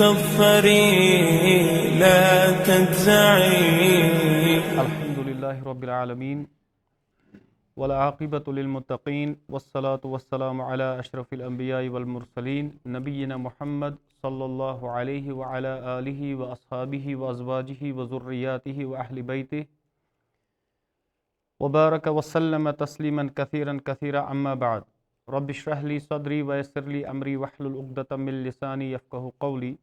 تكفري لا تجزعي. الحمد لله رب العالمين والعاقبة للمتقين والصلاة والسلام على أشرف الأنبياء والمرسلين نبينا محمد صلى الله عليه وعلى آله وأصحابه وأزواجه وذرياته وأهل بيته وبارك وسلم تسليما كثيرا كثيرا. أما بعد، رب اشرح لي صدري ويسر لي أمري واحلل عقدة من لساني يفقهوا قولي.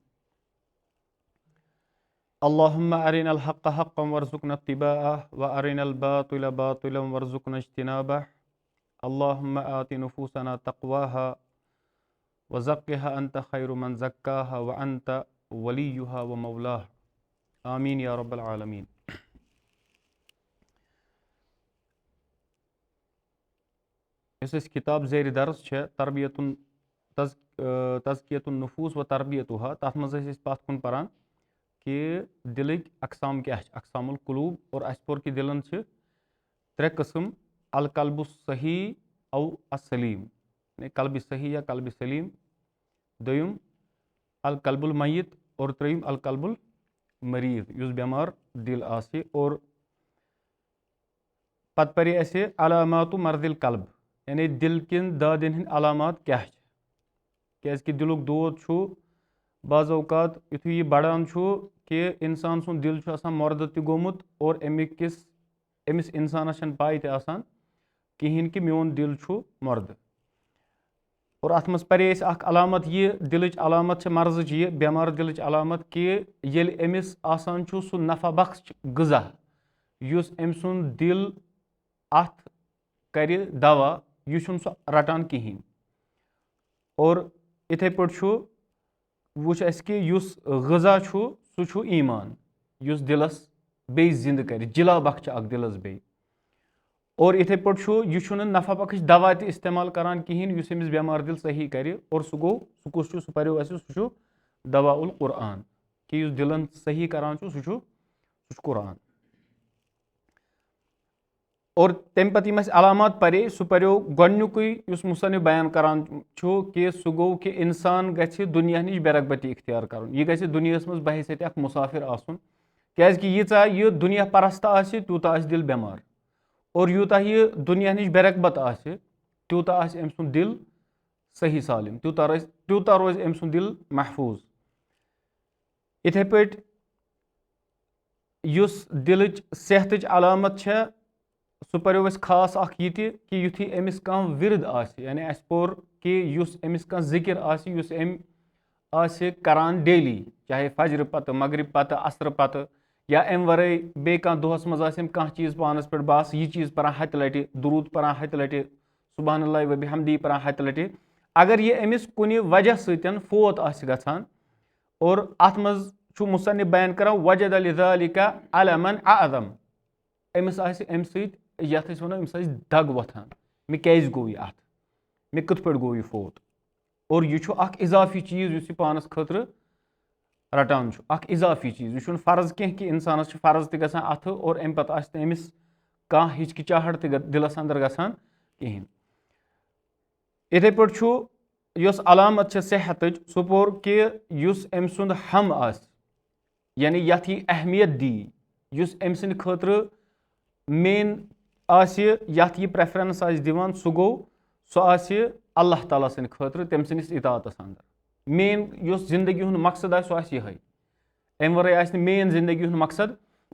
اللهم أرنا الحق حقا وارزقنا اتباعه وأرنا الباطل باطلا وارزقنا اجتنابه. اللهم آت نفوسنا تقواها وزكها أنت خير من زكاها وأنت وليها ومولاها. آمين يا رب العالمين. یُس اَسہِ کِتاب زیرِ درس چھےٚ تزکیتُن نفوٗس و تربیتُہا، تَتھ منٛز ٲسۍ أسۍ پَتھ کُن پَران کہِ دِلٕکۍ اقسام کیٛاہ چھِ، اقسام القلوٗب. اور اَسہِ پوٚر کہِ دِلَن چھِ ترٛےٚ قٕسٕم: القلبُ صحیح او السلیٖم، یعنی قلبِ صحیح یا قلبِ سلیٖم. دوٚیُم القلبُ المیت، اور ترٛیٚیِم القلبُ المریٖض، یُس بٮ۪مار دِل آسہِ. اور پَتہٕ پَرے اَسہِ علاماتُ مرضِ القلب، یعنی دِل کٮ۪ن دادٮ۪ن ہٕنٛدۍ علامات کیٛاہ چھِ. کیٛازِکہِ دِلُک دود چھُ بعض اوقات یُتھُے یہِ بَڑان چھُ کہِ اِنسان سُنٛد دِل چھُ آسان مۄردٕ تہِ گوٚمُت اور أمِس اِنسانَس چھَنہٕ پاے تہِ آسان کِہیٖنۍ کہِ میون دِل چھُ مۄردٕ. اور اَتھ منٛز پَرے اَسہِ اَکھ علامت یہِ، دِلٕچ علامت چھِ مرضٕچ یہِ، بٮ۪مار دِلٕچ علامت کہِ ییٚلہِ أمِس آسان چھُ سُہ نفع بخش غذا یُس أمۍ سُنٛد دِل اَتھ کَرِ دوا، یہِ چھُنہٕ سُہ رَٹان کِہیٖنۍ. اور یِتھَے پٲٹھۍ چھُ وٕچھ اَسہِ کہِ یُس غذا چھُ سُہ چھُ ایٖمان، یُس دِلَس بیٚیہِ زِندٕ کَرِ، جِلا بخشہِ اَکھ دِلَس بیٚیہِ. اور یِتھَے پٲٹھۍ چھُ یہِ چھُنہٕ نفع بخش دوا تہِ اِستعمال کَران کِہیٖنۍ یُس أمِس بٮ۪مار دِل صحیح کَرِ. اور سُہ گوٚو سُہ کُس چھُ، سُہ پَریو اَسہِ، سُہ چھُ دوا القرآن، کہِ یُس دِلَن صحیح کَران چھُ سُہ چھُ قرآن. اور تَمہِ پَتہٕ یِم اَسہِ علامات پَرے، سُہ پَریو گۄڈنیُکُے یُس مُصنِف بیان کَران چھُ کہِ سُہ گوٚو کہِ اِنسان گژھِ دُنیا نِش بے رغبتی اختیار کَرُن. یہِ گژھِ دُنیاہَس منٛز بحیثیتِ اکھ مُسافِر آسُن، کیٛازِکہِ ییٖژاہ یہِ دُنیا پرست آسہِ تیوٗتاہ آسہِ دِل بٮ۪مار. اور یوٗتاہ یہِ دُنیا نِش بے رغبت آسہِ تیوٗتاہ آسہِ أمۍ سُنٛد دِل صحیح سالِم، تیوٗتاہ روزِ أمۍ سُنٛد دِل محفوٗظ. یِتھَے پٲٹھۍ یُس دِلٕچ صحتٕچ علامت چھےٚ، سُہ پَریو اَسہِ خاص اکھ یہِ تہِ کہِ یُتھُے أمِس کانٛہہ وِرد آسہِ، یعنی اَسہِ پوٚر کہِ یُس أمِس کانٛہہ ذِکِر آسہِ یُس أمۍ آسہِ کَران ڈیلی، چاہے فجرٕ پَتہٕ، مغرب پَتہٕ، عصرٕ پَتہٕ، یا اَمہِ وَرٲے بیٚیہِ کانٛہہ دۄہَس منٛز آسہِ أمۍ کانٛہہ چیٖز پانَس پٮ۪ٹھ بہٕ آسہٕ یہِ چیٖز پَران ہَتہِ لَٹہِ، دروٗد پَران ہَتہِ لَٹہِ، سُبحان اللہ و بِحمدی پَران ہَتہِ لَٹہِ. اگر یہِ أمِس کُنہِ وجہ سۭتۍ فوت آسہِ گژھان، اور اَتھ منٛز چھُ مُصنِف بیان کَران وجد لِذالِکَ علمن اعظم، أمِس آسہِ اَمہِ سۭتۍ یَتھ أسۍ وَنو أمِس آسہِ دگ وۄتھان، مےٚ کیٛازِ گوٚو یہِ اَتھ، مےٚ کِتھ پٲٹھۍ گوٚو یہِ فوت. اور یہِ چھُ اکھ اِضافی چیٖز یُس یہِ پانَس خٲطرٕ رَٹان چھُ، اکھ اِضافی چیٖز. یہِ چھُنہٕ فرض کینٛہہ کہِ اِنسانَس چھُ فرض تہِ گژھان اَتھٕ اور اَمہِ پَتہٕ آسہِ نہٕ أمِس کانٛہہ ہِچکِچاہٹ تہِ دِلَس اَنٛدر گژھان کِہیٖنۍ. یِتھَے پٲٹھۍ چھُ یۄس علامت چھےٚ صحتٕچ، سُہ پوٚر کہِ یُس أمۍ سُنٛد ہم آسہِ، یعنی یَتھ یہِ اہمیت دی، یُس أمۍ سٕنٛدِ خٲطرٕ مین آسہِ، یَتھ یہِ پرٛیفرَنٕس آسہِ دِوان، سُہ گوٚو سُہ آسہِ اللہ تعالیٰ سٕنٛدِ خٲطرٕ تٔمۍ سٕنٛدِس اطاعتَس اَنٛدر. مین یُس زندگی ہُنٛد مقصد آسہِ سُہ آسہِ یِہوٚے، اَمہِ وَرٲے آسہِ نہٕ مین زندگی ہُنٛد مقصد.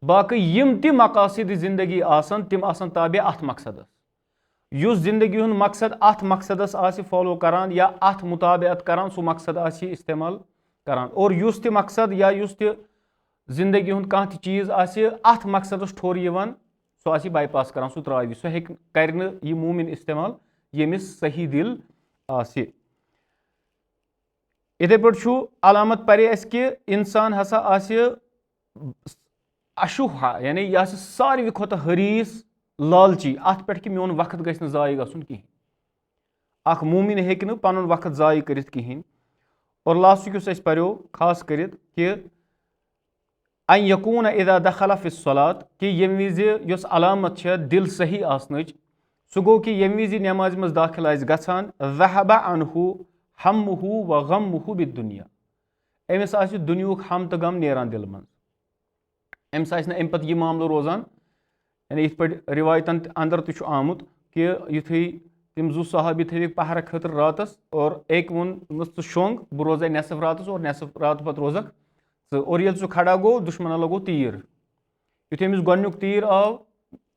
باقٕے یِم تہِ مقاصِدِ زندگی آسَن تِم آسَن تابع اَتھ مقصدَس. یُس زندگی ہُنٛد مقصد اَتھ مقصدَس آسہِ فالو کَران یا اَتھ مُطابعت کَران، سُہ مقصد آسہِ یہِ اِستعمال کَران. اور یُس تہِ مقصد یا یُس تہِ زندگی ہُنٛد کانٛہہ تہِ چیٖز آسہِ اَتھ مقصدَس ٹھوٚر یِوان، سُہ آسہِ یہِ باے پاس کَران، سُہ ترٛاوِ، سُہ ہیٚکہِ کَرِ نہٕ یہِ موٗمِن اِستعمال ییٚمِس صحیح دِل آسہِ. یِتھَے پٲٹھۍ چھُ علامت پَرے اَسہِ کہِ اِنسان ہسا آسہِ اشوٗہا، یعنی یہِ آسہِ ساروی کھۄتہٕ حریٖص، لالچی اَتھ پٮ۪ٹھ کہِ میون وقت گژھِ نہٕ ضایع گژھُن کِہینۍ. اکھ موٗمِن ہیٚکہِ نہٕ پَنُن وقت ضایع کٔرِتھ کِہینۍ. اور لاسٹُک یُس اَسہِ پَریو خاص کٔرِتھ کہِ ان یکوٗن اذا دخل فی الصلاۃ، کہِ ییٚمہِ وِزِ یۄس علامت چھےٚ دِل صحیح آسنٕچ، سُہ گوٚو کہِ ییٚمہِ وِزِ نٮ۪مازِ منٛز دٲخِل آسہِ گژھان ذہب عنہ ہمہ و غمہ بالدنیا، أمس آسہِ دُنیُہُک ہم تہٕ غم نیران دِلہِ منٛز أمِس آسہِ نہٕ اَمہِ پَتہٕ یہِ معاملہٕ روزان یعنی یِتھ پٲٹھۍ رِوایتَن اَندر تہِ چھُ آمُت کہِ یُتھُے تِم زٕ صحابی تھٲوِکھ پَہرٕ خٲطرٕ راتَس اور أکۍ ووٚن ژٕ شۄنٛگ بہٕ روزے نٮ۪صف راتَس اور نٮ۪صف راتہٕ پَتہٕ روزکھ ژٕ اور ییٚلہِ سُہ کھڑا گوٚو دُشمَنن لگوو تیٖر یُتھُے أمِس گۄڈنیُک تیٖر آو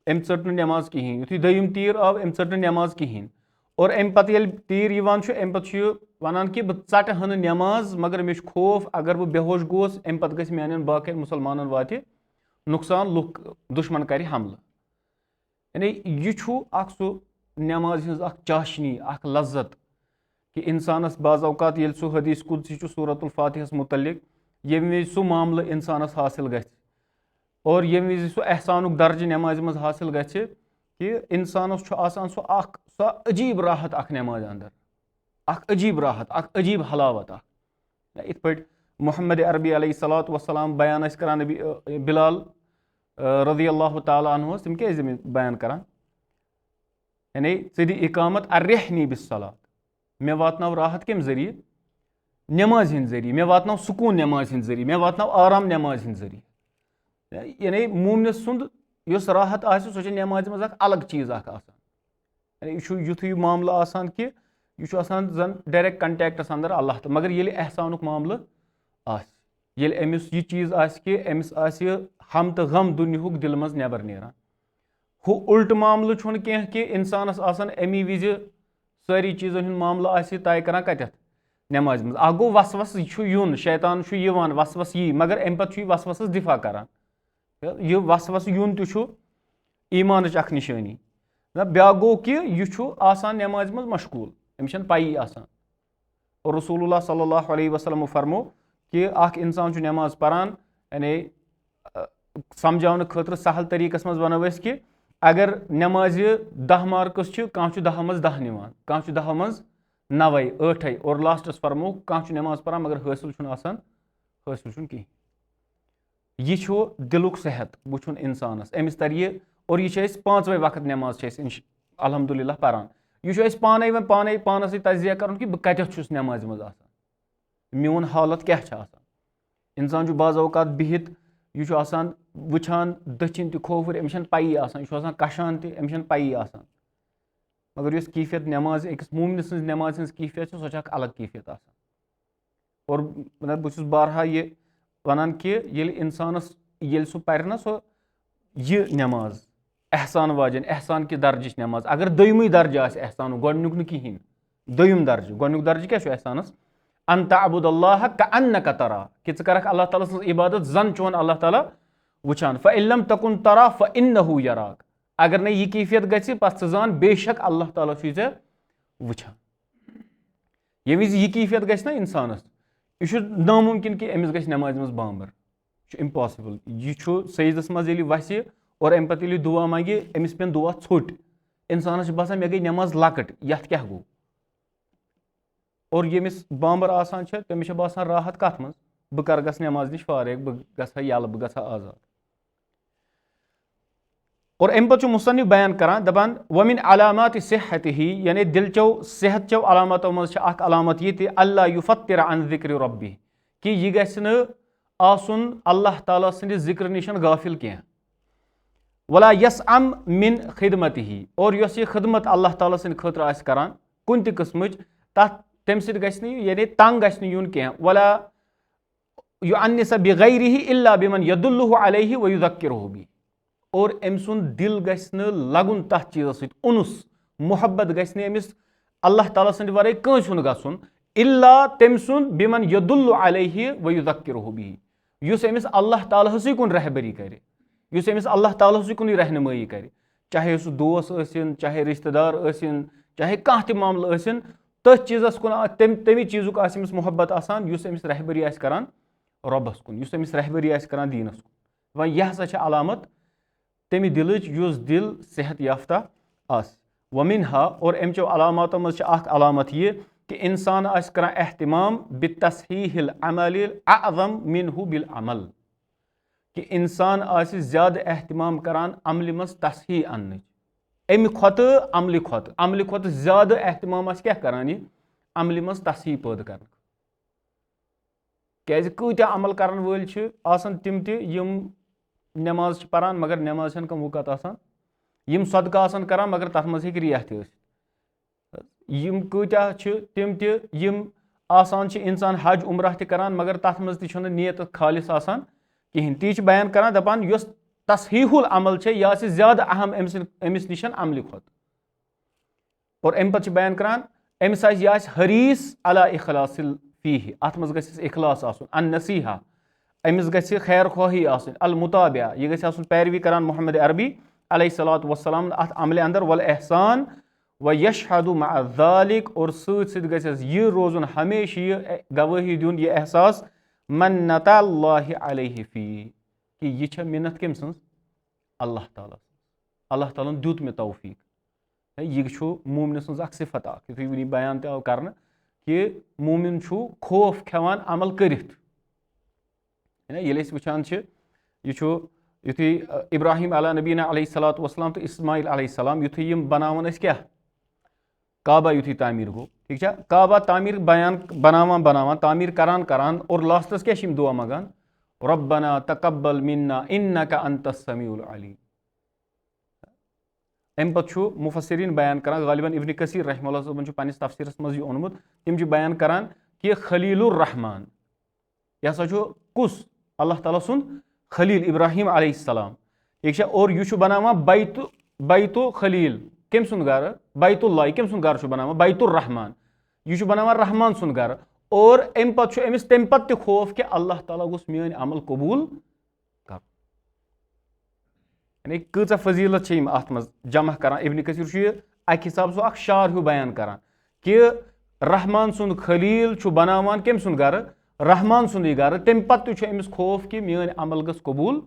أمۍ ژٔٹ نہٕ نٮ۪ماز کِہیٖنۍ یُتھُے دوٚیِم تیٖر آو أمۍ ژٔٹ نہٕ نٮ۪ماز کِہیٖنۍ اور اَمہِ پَتہٕ ییٚلہِ تیٖر یِوان چھُ اَمہِ پَتہٕ چھُ یہِ وَنان کہِ بہٕ ژَٹہٕ ہا نہٕ نٮ۪ماز مگر مےٚ چھُ خوف اگر بہٕ بے ہوش گوس اَمہِ پَتہٕ گژھِ میانٮ۪ن باقین مُسلمانن واتہِ نۄقصان لُکھ دُشمَن کَرِ حملہٕ یعنی یہِ چھُ اکھ سُہ نٮ۪مازِ ہٕنٛز اکھ چاشنی اکھ لذت کہِ اِنسانَس بعض اوقات ییٚلہِ سُہ حدیٖث قُدسی چھُ سوٗرت الفاتحس مُتعلِق ییٚمہِ وِزِ سُہ معاملہٕ اِنسانَس حٲصِل گژھِ اور ییٚمہِ وِزِ سُہ احسانُک درجہِ نٮ۪مازِ منٛز حٲصِل گژھِ کہِ اِنسانَس چھُ آسان سۄ عجیٖب راحت اکھ نٮ۪مازِ اَندر اکھ عجیٖب راحت اکھ عجیٖب حلاوت اکھ یِتھ پٲٹھۍ محمد عربی علیہ صلاتُ وسلام بیان ٲسۍ کران نبی بِلال رضی اللہ تعالیٰ عنہُ تِم کیازِ بیان کران یعنی ژٕ دِ اِقامت ارحنی بالصلات مےٚ واتناو راحت کَمہِ ذٔریعہٕ نٮ۪مازِ ہِنٛدۍ ذٔریعہٕ مےٚ واتناو سکوٗن نٮ۪مازِ ہِنٛدۍ ذٔریعہٕ مےٚ واتناو آرام نٮ۪مازِ ہِنٛدۍ ذٔریعہٕ یعنی مومنہٕ سُنٛد یۄس راحت آسہِ سۄ چھِ نٮ۪مازِ منٛز اکھ الگ چیٖز اکھ آسان یعنی یہِ چھُ یُتھُے یہِ معاملہٕ آسان کہِ یہِ چھُ آسان زَن ڈایریکٹ کنٹیکٹس اَندر اللہ تہٕ مگر ییٚلہِ احسانُک معاملہٕ آسہِ ییٚلہِ أمِس یہِ چیٖز آسہِ کہِ أمِس آسہِ ہم تہٕ غم دُنیہُک دِلہِ منٛز نٮ۪بر نیران ہُہ اُلٹہٕ معاملہٕ چھُنہٕ کینٛہہ کہِ اِنسانَس آسان اَمی وِزِ سٲری چیٖزن ہُنٛد معاملہٕ آسہِ طے کران کَتٮ۪تھ نٮ۪مازِ منٛز اکھ گوٚو وسوس یہِ چھُ یُن شیطان چھُ یِوان وسوس یی مگر اَمہِ پَتہٕ چھُ یہِ وسوسس دِفاع کران یہِ وسوس یُن تہِ چھُ ایٖمانٕچ اکھ نِشٲنی بیاکھ گوٚو کہِ یہِ چھُ آسان نٮ۪مازِ منٛز مشغوٗل أمِس چھنہٕ پَیی آسان اور رسول اللہ صلی اللہ علیہ وسلمو فرمو کہِ اکھ اِنسان چھُ نٮ۪ماز پران یعنی سمجھاونہٕ خٲطرٕ سہل طریٖقس منٛز وَنو أسۍ کہِ اگر نٮ۪مازِ 10 مارکٕس چھِ کانٛہہ چھُ 10 منٛز 10 نِوان کانٛہہ چھُ 10 منٛز 9 8 اور لاسٹس فرمو کانٛہہ چھُ نٮ۪ماز پران مگر حٲصِل چھُنہٕ آسان حٲصِل چھُنہٕ کِہینۍ یہِ چھُ دِلُک صحت وٕچھُن اِنسانس أمِس تَرِ یہِ اور یہِ چھِ أسۍ 5 وقت نٮ۪ماز چھِ أسۍ الحمدُاللہ پران یہِ چھُ اَسہِ پانے پانس سۭتۍ تجزیہ کرُن کہِ بہٕ کَتٮ۪تھ چھُس نٮ۪مازِ منٛز آسان میون حالت کیاہ چھِ آسان اِنسان چھُ بعض اوقات بِہِتھ یہِ چھُ آسان وٕچھان دٔچھِنۍ تہِ کھووُر أمِس چھنہٕ پَیی آسان یہِ چھُ آسان کشان تہِ أمِس چھنہٕ پَیی آسان مگر یۄس کیفیت نٮ۪ماز أکِس مومنہِ سٕنٛز نٮ۪مازِ ہٕنٛز کیفیت چھِ سۄ چھِ اکھ الگ کیفیت آسان اور بہٕ چھُس بارہا یہِ وَنان کہِ ییٚلہِ اِنسانس ییٚلہِ سُہ پَرِ نہ سۄ یہِ نٮ۪ماز احسان واجٮ۪ن احسان کہِ درجٕچ نٮ۪ماز اگر دوٚیمٕے درجہِ آسہِ احسانُک گۄڈنیُک نہٕ کِہینۍ دوٚیُم درجہِ گۄڈنیُک درجہِ کیاہ چھُ احسانس ان تعبد اللہ کأنک تراہ کہِ ژٕ کرکھ اللہ تعالیٰ سٕنٛز عبادت زن چون اللہ تعالیٰ وٕچھان فإن لم تکن تراہ فإنه یراک اگر نہٕ یہِ کیفیت گژھِ پتہٕ ژٕ زان بے شک اللہ تعالیٰ چھُے ژےٚ وٕچھان ییٚمہِ وِزِ یہِ کیفیت گژھِ نہ اِنسانس یہِ چھُ نامُمکِن کہِ أمِس گژھِ نٮ۪مازِ منٛز بامبر یہِ چھُ اِمپاسِبٕل یہِ چھُ سجدس منٛز ییٚلہِ وسہِ اور اَمہِ پتہٕ ییٚلہِ دُعا منٛگہِ أمِس پٮ۪ن دُعا ژھوٚٹ اِنسانس چھُ باسان مےٚ گٔے نٮ۪ماز لۄکٕٹ یتھ کیاہ گوٚو اور ییٚمِس بامبر آسان چھِ تٔمِس چھِ باسان راحت کتھ منٛز بہٕ کر گژھٕ نٮ۪ماز نِش فارغ بہٕ گژھٕ ہا یَلہٕ بہٕ گژھٕ ہا آزاد اور اَمہِ پتہٕ چھُ مُصنِف بیان کران دپان وَمِن علاماتِ صحتہِ یعنی دِلچو صحت چو علاماتو منٛز چھِ اکھ علامت یہِ تہِ اللہ یُفَتِّر عن ذِکرِ رۄبہِ کہِ یہِ گژھِ نہٕ آسُن اللہ تعالیٰ سٕنٛدِ ذِکرٕ نِش غافِل کینٛہہ ولا یسعم من خدمتہِ اور یۄس یہِ خدمت اللہ تعالیٰ سٕنٛدِ خٲطرٕ آسہِ کران کُنہِ تہِ قٕسمٕچ تَتھ تَمہِ سۭتۍ گژھِ نہٕ یعنی تنگ گژھِ نہٕ یُن کینٛہہ ولا یُعنِسَ بِغیرِہِ الا بِمن یدُلُّہ علیہ ویُذکِرہُ بِہِ اور أمۍ سُنٛد دِل گژھِ نہٕ لگُن تتھ چیٖزس سۭتۍ اُنُس محبت گژھِ نہٕ أمِس اللہ تعالیٰ سٕنٛدِ ورٲے کٲنٛسہِ ہُنٛد گژھُن الا تٔمۍ سُنٛد بِمن یدُلُّ علیہ ویُذکِرہُ بِہِ یُس أمِس اللہ تعالیٰ ہسٕے کُن رہبری کرِ یُس أمِس اللہ تعالیٰ ہسٕے کُنٕے رہنمٲیی کرِ چاہے سُہ دوس ٲسِن چاہے رِشتہٕ دار ٲسِن چاہے کانٛہہ تہِ معاملہٕ ٲسِن تٔتھۍ چیٖزس کُن تَمہِ چیٖزُک آسہِ أمِس محبت آسان یُس أمِس رہبری آسہِ کران رۄبس کُن یُس أمِس رہبری آسہِ کران دیٖنس کُن وۄنۍ یہِ ہسا چھِ علامت تَمہِ دِلٕچ یُس دِل صحت یافتہ آسہِ وَمِنہا اور اَمہِ چو علاماتو منٛز چھِ اکھ علامت یہِ کہِ اِنسان آسہِ کران احتِمام بِتصحیح العمل اعظم منہ بالعمل کہِ اِنسان آسہِ زیادٕ احتِمام کران عملہِ منٛز تصحیح اَننٕچ اَمہِ کھۄتہٕ عملہِ کھۄتہٕ زیادٕ احتِمام آسہِ کیاہ کران یہِ عملہِ منٛز تصحیح پٲدٕ کرنہٕ کیازِ کۭتیاہ عمل کرن وٲلۍ چھِ آسان تِم تہِ یِم نٮ۪ماز چھِ پران مگر نٮ۪ماز چھنہٕ کانٛہہ وُقت آسان یِم صدقہٕ آسان کران مگر تَتھ منٛز ہیٚکہِ رِیاہ تہِ ٲسِتھ یِم کۭتیاہ چھِ تِم تہِ یِم آسان چھِ اِنسان حج عمرہ تہِ کران مگر تَتھ منٛز تہِ چھُنہٕ نیت خالص آسان کِہینۍ تی چھِ بیان کران دَپان یۄس تصحیح العمل چھےٚ یہِ آسہِ زیادٕ اہم أمِس نِش عملہِ کھۄتہٕ اور اَمہِ پتہٕ چھِ بیان کران أمِس آسہِ یہِ آسہِ حریٖص علی اخلاص فیہ اَتھ منٛز گژھٮ۪س اخلاص آسُن ان نصیحہ أمِس گژھِ خیر خواہی آسٕنۍ المُتابعہ یہِ گژھِ آسُن پیروی کران محمد عربی علیہ الصلاۃ والسلام اَتھ عملہِ اندر والاحسان ویشہدُ مع ذالک اور سۭتۍ سۭتۍ گژھٮ۪س یہِ روزُن ہمیشہٕ یہِ گوٲہی دیُن یہِ احساس منت اللہ علیہ فی کہِ یہِ چھےٚ مِنت کٔمۍ سٕنٛز اللہ تعالیٰ سٕنٛز اللہ تعالیٰ ہن دیُت مےٚ توفیٖق یہِ چھُ مومنہٕ سٕنٛز اکھ صفت اکھ یِتھُے وٕنی بیان تہِ آو کرنہٕ کہِ مومِن چھُ خوف کھٮ۪وان عمل کٔرِتھ ییٚلہِ أسۍ وٕچھان چھِ یہِ چھُ یِتھُے ابراہیم علیٰ نبیٖنہ علیہ الصلاۃ والسلام تہٕ اسماعیل علیہ السلام یِتھُے یِم بناوان ٲسۍ کیاہ کعبہ یِتھُے تعمیٖر گوٚو ٹھیٖک چھا کعبہ تعمیٖر بناوان تعمیٖر کران اور لاسٹس کیاہ چھِ یِم دُعا منٛگان ربنا تقبل منا انک انت السمیع العلیم اَمہِ پتہٕ چھُ مُفسریٖن بیان کران غالباً ابن کثیٖر رحمہ اللہ صٲبن چھُ پننِس تفسیٖرس منٛز یہِ اوٚنمُت تِم چھِ بیان کران کہِ خلیل الرحمان یہِ ہسا چھُ کُس اللہ تعالیٰ سُنٛد خلیل ابراہیم علیہ السلام ٹھیٖک چھا اور یہِ چھُ بناوان بیتُ خلیل کٔمۍ سُنٛد گرٕ بیت اللہ کٔمۍ سُنٛد گرٕ چھُ بناوان بیت الرحمان یہِ چھُ بناوان رحمان سُنٛد گرٕ اور اَمہِ پتہٕ چھُ أمِس تمہِ پتہٕ تہِ خوف کہِ اللہ تعالیٰ گوٚژھ میٲنۍ عمل قبوٗل کرُن یعنی کۭژاہ فضیٖلت چھِ یِم اَتھ منٛز جمع کران ابن کثیٖر چھُ یہِ اکہِ حسابہٕ سُہ اکھ شعر ہیوٗ بیان کران کہِ رحمان سُنٛد خلیل چھُ بناوان کٔمۍ سُنٛد گرٕ رحمان سُنٛدٕے گرٕ تمہِ پتہٕ تہِ چھُ أمِس خوف کہِ میٲنۍ عمل گٔژھ قبوٗل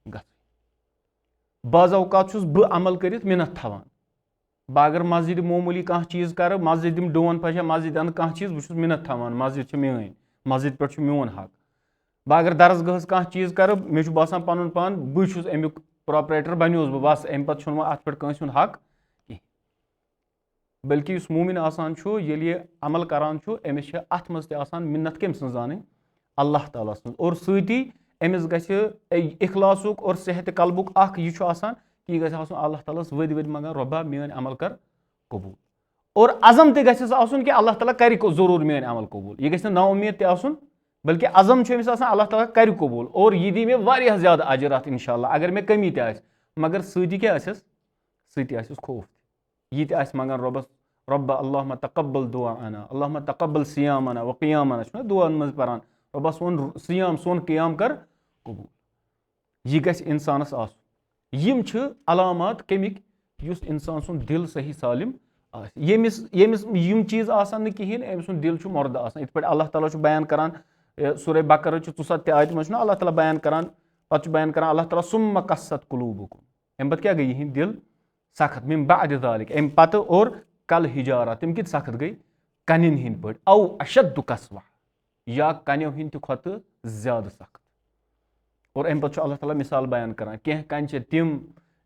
گژھٕنۍ بعض اوقات چھُس بہٕ عمل کٔرِتھ مِنت تھاوان بہٕ اگر مسجد معموٗلی کانٛہہ چیٖز کرٕ مسجد دِمہٕ ڈوٗن پَشا مسجد اَنہٕ کانٛہہ چیٖز بہٕ چھُس مِنت تھاوان مسجد چھِ میٲنۍ مسجد پٮ۪ٹھ چھُ میون حق بہٕ اگر درسگاہس کانٛہہ چیٖز کرٕ مےٚ چھُ باسان پنُن پان بٕے چھُس امیُک پراپریٹر بنیوس بہٕ بس امہِ پتہٕ چھُنہٕ وۄنۍ اتھ پٮ۪ٹھ کٲنٛسہِ ہُنٛد حق کینٛہہ بلکہِ یُس مومِن آسان چھُ ییٚلہِ یہِ عمل کران چھُ أمِس چھِ اتھ منٛز تہِ آسان مِنت کٔمۍ سٕنٛز زانٕنۍ اللہ تعالیٰ سٕنٛز اور سۭتی أمِس گژھِ اخلاصُک اور صحتِ قلبُک اکھ یہِ چھُ آسان کہِ یہِ گژھِ آسُن اللہ تعالیٰ ہس ؤدۍ ؤدۍ منٛگان رۄبا میٲنۍ عمل کر قبوٗل اور عزم تہِ گژھٮ۪س آسُن کہِ اللہ تعالیٰ کرِ ضروٗر میٲنۍ عمل قبوٗل یہِ گژھِ نہٕ نا اُمید تہِ آسُن بلکہِ عزم چھُ أمِس آسان اللہ تعالیٰ کرِ قبوٗل اور یہِ دی مےٚ واریاہ زیادٕ اجر اتھ انشاء اللہ اگر مےٚ کٔمی تہِ آسہِ مگر سۭتی کیاہ آسٮ۪س سۭتی آسٮ۪س خوف تہِ یہِ تہِ آسہِ منٛگان رۄبس رۄبا اللہُمہ تقبل دُعاءنا اللہُمہ تقبل صیامنا وقیامنا چھُنہ دُعاہن منٛز پران رۄبا سون صیام سون قیام کر قبوٗل یہِ گژھِ انسانس آسُن یِم چھِ علامات کٔمِکۍ یُس انسان سُنٛد دِل صحیح سالم آسہِ ییٚمِس یِم چیٖز آسان نہٕ کِہینۍ أمۍ سُنٛد دِل چھُ مۄردٕ آسان یِتھ پٲٹھۍ اللہ تعالیٰ چھُ بیان کران سورہ بقرہ چہِ 34 آیتہِ منٛز چھُنہ اللہ تعالیٰ بیان کران پتہٕ چھُ بیان کران اللہ تعالیٰ سُمَّ قَسَّت قُلوٗبُکُم اَمہِ پتہٕ کیاہ گٔے یِہِنٛدۍ دِل سخت مِن بَعدِ ذالِک اَمہِ پتہٕ اور کل ہِجارہ تِم کِتھ سخت گٔے کنٮ۪ن ہِنٛدۍ پٲٹھۍ او اشدُ قسوہ یا کنیو ہِنٛدۍ تہِ کھۄتہٕ زیادٕ سخت اور اَمہِ پتہٕ چھُ اللہ تعالیٰ مِثال بیان کران کینٛہہ کَنہِ چھِ تِم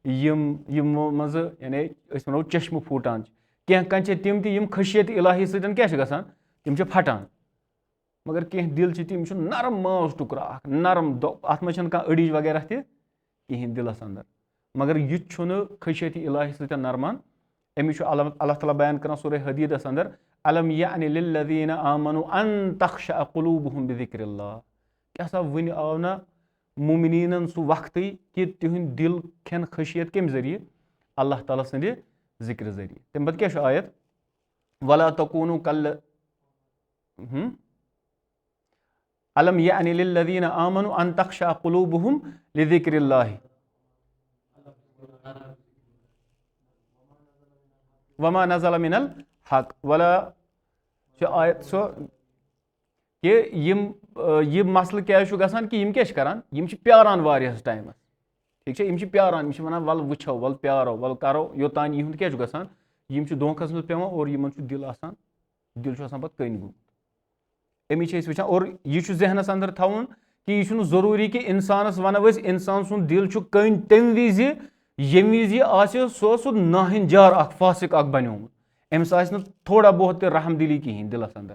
یِمو منٛزٕ یعنی أسۍ وَنو چشمہٕ پھوٗٹان چھِ کینٛہہ کَنہِ چھِ تِم تہِ یِم خٔشیت الٰہی سۭتۍ کیاہ چھِ گژھان تِم چھِ پھٹان مگر کینٛہہ دِل چھِ تِم چھُ نرم ماز ٹُکرٕ اکھ نرم اتھ منٛز چھنہٕ کانٛہہ أڑِج وغیرہ تہِ کِہینۍ دِلس انٛدر مگر یہِ تہِ چھُنہٕ خٔشیت الٰہی سۭتۍ نرمان أمِس چھُ اللہ تعالیٰ بیان کران سورہ حدیٖدس انٛدر الم یعنی للذیٖنَ آمنوا ان تخشع قلوٗبُہُم بذکر اللہ کیاہ سا وُنہِ آو نہ مومنیٖنن سُہ وقتٕے کہِ تِہُنٛد دِل کھٮ۪ن خٔشیت کمہِ ذٔریعہٕ اللہ تعالیٰ سٕنٛدِ ذِکرِ ذٔریعہٕ تمہِ پتہٕ کیاہ چھُ آیت ولا تکوٗنوا الم یعنی للذیٖنَ آمنوا ان تخشع قلوٗبُہُم لذکر اللہ وما نزل من الحق ولا چھِ آیت سۄ کہِ یہِ مسلہٕ کیازِ چھُ گژھان کہِ یِم کیاہ چھِ کران یِم چھِ پیاران واریاہس ٹایمس ٹھیٖک چھا یِم چھِ پیاران یِم چھِ ونان وَلہٕ وٕچھو وَلہٕ پیارو وَلہٕ کرو یوٚتانۍ یِہُنٛد کیاہ چھُ گژھان یِم چھِ دھوکس منٛز پیوان اور یِمن چھُ دِل چھُ آسان پتہٕ کٔنۍ گوٚمُت أمِس چھِ أسۍ وٕچھان اور یہِ چھُ ذہنس انٛدر تھاوُن کہِ یہِ چھُنہٕ ضروٗری کہِ انسانس ونو أسۍ انسان سُنٛد دِل چھُ کٔنۍ تمہِ وِزِ ییٚمہِ وِزِ یہِ آسہِ سُہ اوس سُہ ناہِنجار اکھ فاسِق اکھ بنیومُت أمِس آسہِ نہٕ تھوڑا بہت تہِ رحم دِلی کِہینۍ دِلس انٛدر